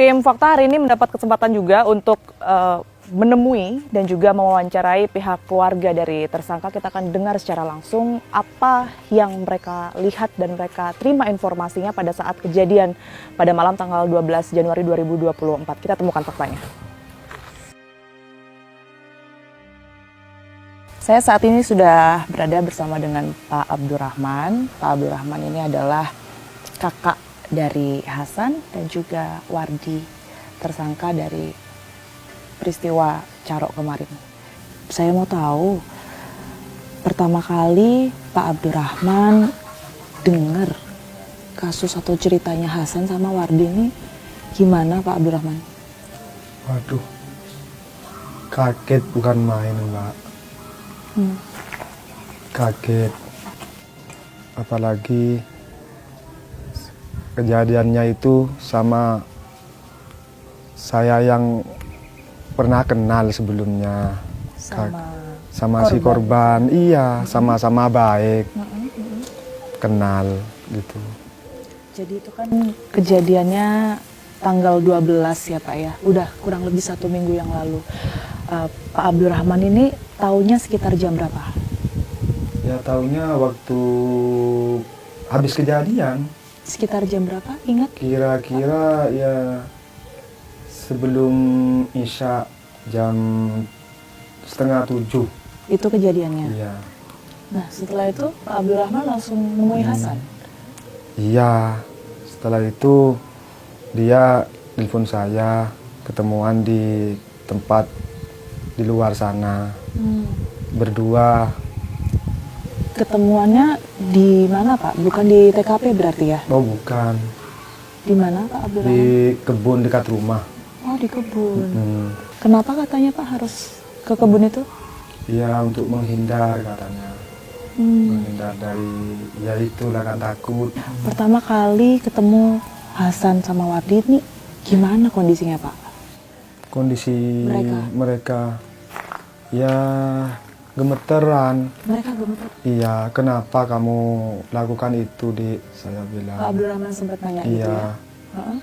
Tim Fakta hari ini mendapat kesempatan juga untuk menemui dan juga mewawancarai pihak keluarga dari tersangka. Kita akan dengar secara langsung apa yang mereka lihat dan mereka terima informasinya pada saat kejadian pada malam tanggal 12 Januari 2024. Kita temukan faktanya. Saya saat ini sudah berada bersama dengan Pak Abdurrahman. Pak Abdurrahman ini adalah kakak dari Hasan dan juga Wardi, tersangka dari peristiwa Carok kemarin. Saya mau tahu, pertama kali Pak Abdurrahman dengar kasus atau ceritanya Hasan sama Wardi ini gimana, Pak Abdurrahman? Waduh, kaget bukan main, Mbak. Kaget, apalagi kejadiannya itu sama saya yang pernah kenal sebelumnya. Sama si korban, iya, sama-sama baik, kenal gitu. Jadi itu kan kejadiannya tanggal 12 ya Pak ya, udah kurang lebih 1 minggu yang lalu. Pak Abdurrahman ini taunya sekitar jam berapa? Ya taunya waktu habis kejadian. Sekitar jam berapa, ingat? Kira-kira ya sebelum Isya jam 6:30. Itu kejadiannya? Iya. Nah setelah itu Pak Abdurrahman langsung menemui Hasan? Iya, setelah itu dia telepon saya, ketemuan di tempat di luar sana, berdua. Ketemuannya di mana Pak? Bukan di TKP berarti ya? Oh bukan, Di mana Pak Abdurrahman? di kebun dekat rumah. Oh di kebun. Kenapa katanya Pak harus ke kebun itu? Iya, untuk menghindar katanya. Menghindar dari, ya itulah kan takut. Pertama kali ketemu Hasan sama Wardi ini gimana kondisinya Pak? Kondisi mereka ya gemeteran. Mereka gemeter. Iya, kenapa kamu lakukan itu, Dik? Saya Pak bilang. Abdurrahman sempat nanya gitu Iya. ya? Heeh.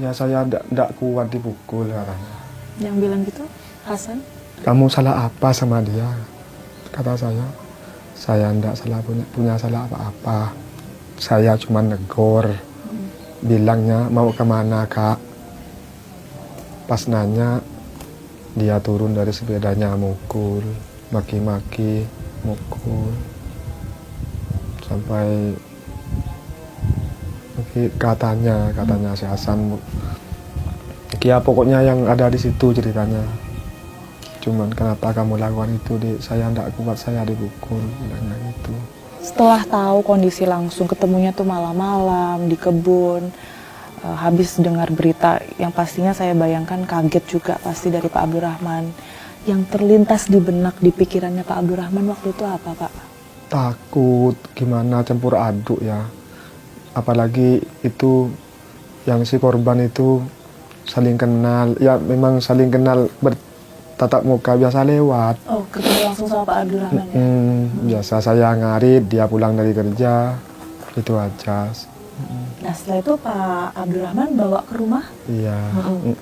Ya saya ndak kuat dipukul katanya. Yang bilang gitu Hasan? Kamu salah apa sama dia? Kata saya ndak salah, punya salah apa-apa. Saya cuma negor. Bilangnya mau kemana kak? Pas nanya, dia turun dari sepedanya mukul, maki-maki, mukul. Sampai katanya si Hasan, ya pokoknya yang ada di situ ceritanya. Cuman kenapa kamu lakukan itu, Dik? Saya ndak kuat, saya dipukul, bilangnya gitu. Setelah tahu kondisi langsung, ketemunya tuh malam-malam di kebun, habis dengar berita yang pastinya saya bayangkan kaget juga pasti dari Pak Abdurrahman. Yang terlintas di benak, di pikirannya Pak Abdurrahman waktu itu apa Pak? Takut, gimana campur aduk ya. Apalagi itu yang si korban itu saling kenal, ya memang saling kenal bertatap muka biasa lewat. Oh, ketemu langsung sama Pak Abdurrahman ya? Biasa saya ngarit, dia pulang dari kerja, itu aja. Nah setelah itu Pak Abdurrahman bawa ke rumah? Iya,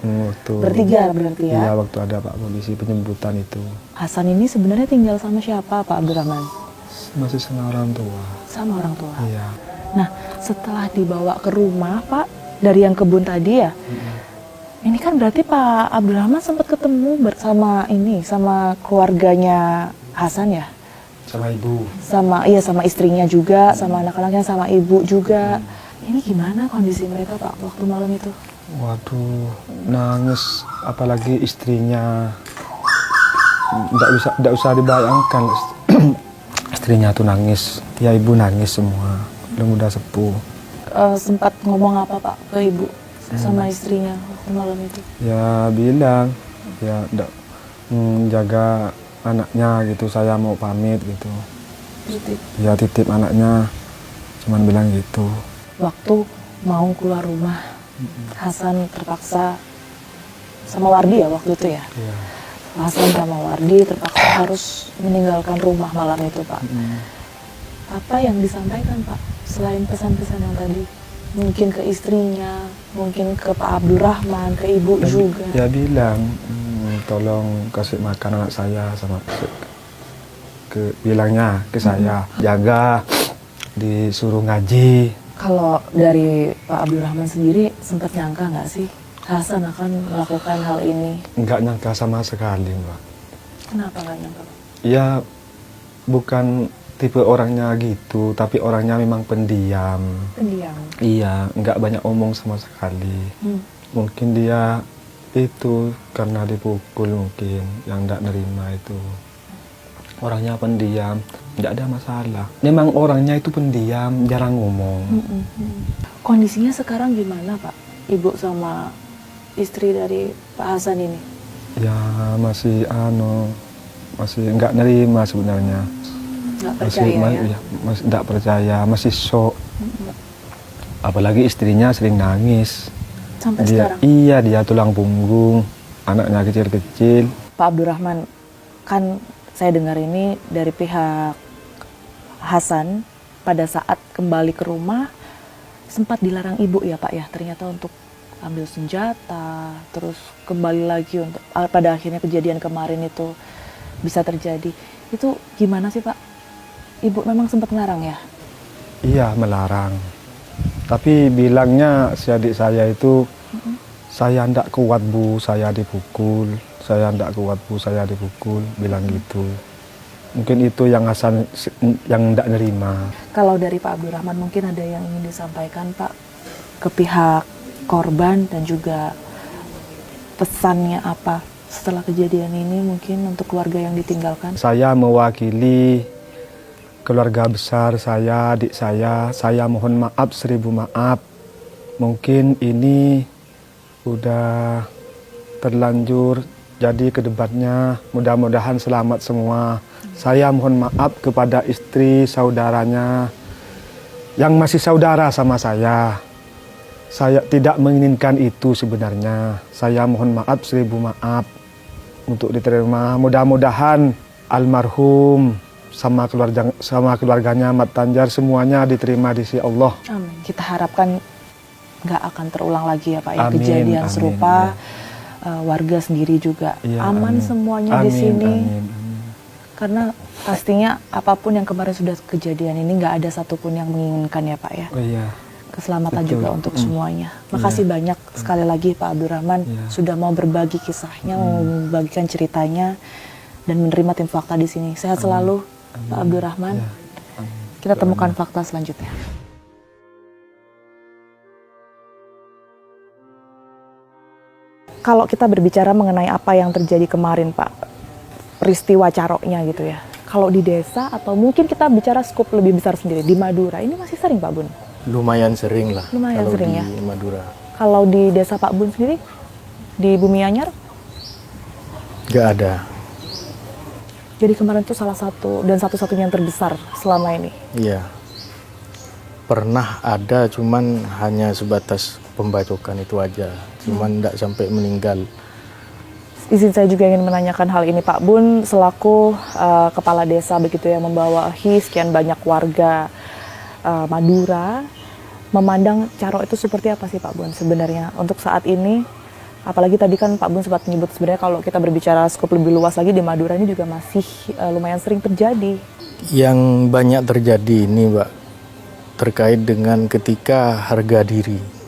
waktu Bertiga berarti ya? Iya, waktu ada Pak Polisi penjemputan itu. Hasan ini sebenarnya tinggal sama siapa Pak Abdurrahman? Masih sama orang tua. Sama orang tua? Iya. Nah setelah dibawa ke rumah Pak, dari yang kebun tadi ya, ini kan berarti Pak Abdurrahman sempat ketemu bersama sama keluarganya Hasan ya? Sama ibu. Sama istrinya juga, sama anak-anaknya, sama ibu juga. Ini gimana kondisi mereka Pak waktu malam itu? Waduh, nangis, apalagi istrinya. Nggak usah dibayangkan. Istrinya tuh nangis, ya ibu nangis semua. Belum udah sepuh. Sempat ngomong apa Pak ke ibu sama istrinya waktu malam itu? Ya bilang, ya jaga anaknya gitu, saya mau pamit gitu. Ya titip anaknya, cuman bilang gitu. Waktu mau keluar rumah, Hasan terpaksa sama Wardi ya waktu itu ya? Iya. Hasan sama Wardi terpaksa harus meninggalkan rumah malam itu Pak. Apa yang disampaikan Pak selain pesan-pesan yang tadi? Mungkin ke istrinya, mungkin ke Pak Abdurrahman, ke ibu juga. Ya bilang, tolong kasih makan anak saya sama bilangnya ke saya, jaga, disuruh ngaji. Kalau dari Pak Abdurrahman sendiri sempat nyangka nggak sih Hasan akan melakukan hal ini? Nggak nyangka sama sekali, Mbak. Kenapa nggak nyangka? Ya bukan tipe orangnya gitu, tapi orangnya memang pendiam. Pendiam. Iya, nggak banyak omong sama sekali. Mungkin dia itu karena dipukul mungkin, yang nggak nerima itu. Orangnya pendiam, nggak ada masalah. Memang orangnya itu pendiam, jarang ngomong. Kondisinya sekarang gimana Pak? Ibu sama istri dari Pak Hasan ini? Ya masih masih nggak nerima sebenarnya. Nggak percaya ya? Masih nggak percaya, masih shock. Apalagi istrinya sering nangis. Sampai sekarang? Iya, dia tulang punggung, anaknya kecil-kecil. Pak Abdurrahman, kan saya dengar ini dari pihak Hasan pada saat kembali ke rumah sempat dilarang ibu ya Pak ya, ternyata untuk ambil senjata, terus kembali lagi untuk pada akhirnya kejadian kemarin itu bisa terjadi. Itu gimana sih Pak? Ibu memang sempat melarang ya? Iya, melarang. Tapi bilangnya si adik saya itu, saya ndak kuat Bu, saya dipukul. Saya ndak kuat Bu, saya dipukul, bilang gitu. Mungkin itu yang Hasan yang ndak nerima. Kalau dari Pak Abdurrahman mungkin ada yang ingin disampaikan Pak ke pihak korban dan juga pesannya apa setelah kejadian ini mungkin untuk keluarga yang ditinggalkan? Saya mewakili keluarga besar saya, adik saya mohon maaf 1000 maaf. Mungkin ini udah terlanjur, jadi ke depannya mudah-mudahan selamat semua. Saya mohon maaf kepada istri, saudaranya yang masih saudara sama saya. Saya tidak menginginkan itu sebenarnya. Saya mohon maaf 1000 maaf untuk diterima. Mudah-mudahan almarhum sama keluarganya Mat Tanjar semuanya diterima di sisi Allah. Amin. Kita harapkan nggak akan terulang lagi ya Pak ya, Amin, kejadian amin, serupa. ya. Warga sendiri juga Ya, aman amin. semuanya di Amin, sini. amin, amin. Karena pastinya apapun yang kemarin sudah kejadian ini nggak ada satupun yang menginginkan ya Pak ya. Oh iya. Keselamatan Betul. juga untuk semuanya. Makasih banyak sekali lagi Pak Abdurrahman sudah mau berbagi kisahnya, mau membagikan ceritanya dan menerima tim fakta di sini. Sehat selalu Pak Abdurrahman. Ya. Kita temukan fakta selanjutnya. Kalau kita berbicara mengenai apa yang terjadi kemarin Pak, peristiwa caroknya gitu ya. Kalau di desa atau mungkin kita bicara skup lebih besar sendiri di Madura, ini masih sering Pak Bun? Lumayan sering lah. Lumayan kalau sering di ya. Madura. Kalau di desa Pak Bun sendiri, di Bumi Anyar, Gak ada. jadi kemarin itu salah satu dan satu-satunya yang terbesar selama ini. Iya. Pernah ada, cuman hanya sebatas pembacokan itu aja. Cuman tidak sampai meninggal. Izin saya juga ingin menanyakan hal ini Pak Bun, selaku kepala desa begitu yang membawahi sekian banyak warga Madura, memandang Carok itu seperti apa sih Pak Bun sebenarnya untuk saat ini? Apalagi tadi kan Pak Bun sempat menyebut sebenarnya kalau kita berbicara skop lebih luas lagi di Madura ini juga masih lumayan sering terjadi. Yang banyak terjadi ini, Mbak, terkait dengan ketika harga diri.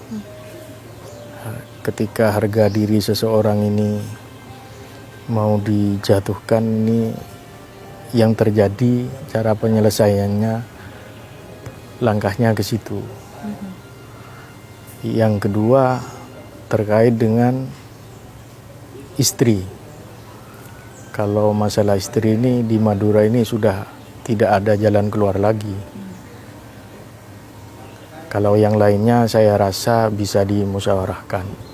Ketika harga diri seseorang ini mau dijatuhkan, ini yang terjadi cara penyelesaiannya langkahnya ke situ. Yang kedua terkait dengan istri. Kalau masalah istri ini di Madura ini sudah tidak ada jalan keluar lagi. Kalau yang lainnya saya rasa bisa dimusyawarahkan.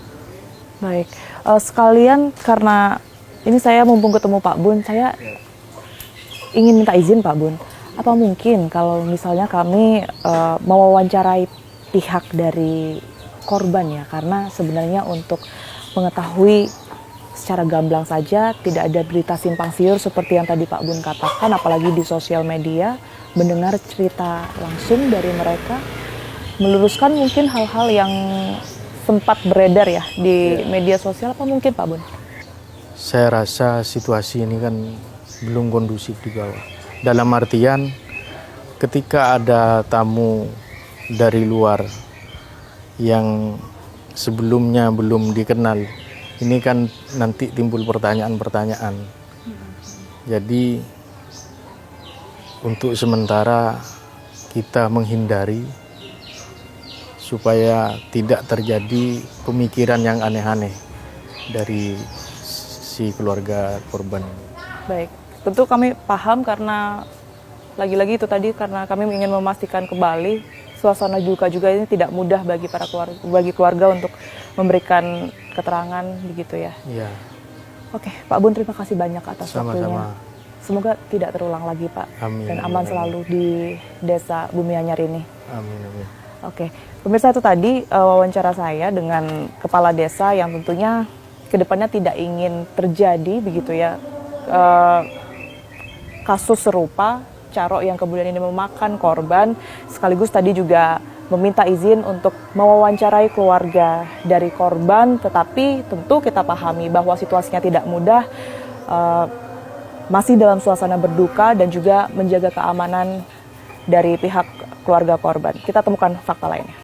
Baik, sekalian karena ini saya mumpung ketemu Pak Bun, saya ingin minta izin Pak Bun. Apa mungkin kalau misalnya kami mewawancarai pihak dari korban ya, karena sebenarnya untuk mengetahui secara gamblang saja tidak ada berita simpang siur seperti yang tadi Pak Bun katakan, apalagi di sosial media mendengar cerita langsung dari mereka meluruskan mungkin hal-hal yang sempat beredar ya di media sosial, apa mungkin Pak Bun? Saya rasa situasi ini kan belum kondusif di bawah. Dalam artian ketika ada tamu dari luar yang sebelumnya belum dikenal, ini kan nanti timbul pertanyaan-pertanyaan. Jadi untuk sementara kita menghindari supaya tidak terjadi pemikiran yang aneh-aneh dari si keluarga korban. Baik, tentu kami paham karena lagi-lagi itu tadi karena kami ingin memastikan kembali suasana duka juga ini tidak mudah bagi para keluarga untuk memberikan keterangan begitu ya. Iya. Oke, Pak Bun, terima kasih banyak atas waktunya. Sama-sama. Semoga tidak terulang lagi Pak. Amin, Dan amin, aman amin. selalu di desa Bumi Anyar ini. Amin, amin. Oke, pemirsa, itu tadi wawancara saya dengan kepala desa yang tentunya kedepannya tidak ingin terjadi begitu ya kasus serupa Caro yang kemudian ini memakan korban, sekaligus tadi juga meminta izin untuk mewawancarai keluarga dari korban, tetapi tentu kita pahami bahwa situasinya tidak mudah, masih dalam suasana berduka dan juga menjaga keamanan dari pihak keluarga korban. Kita temukan fakta lainnya.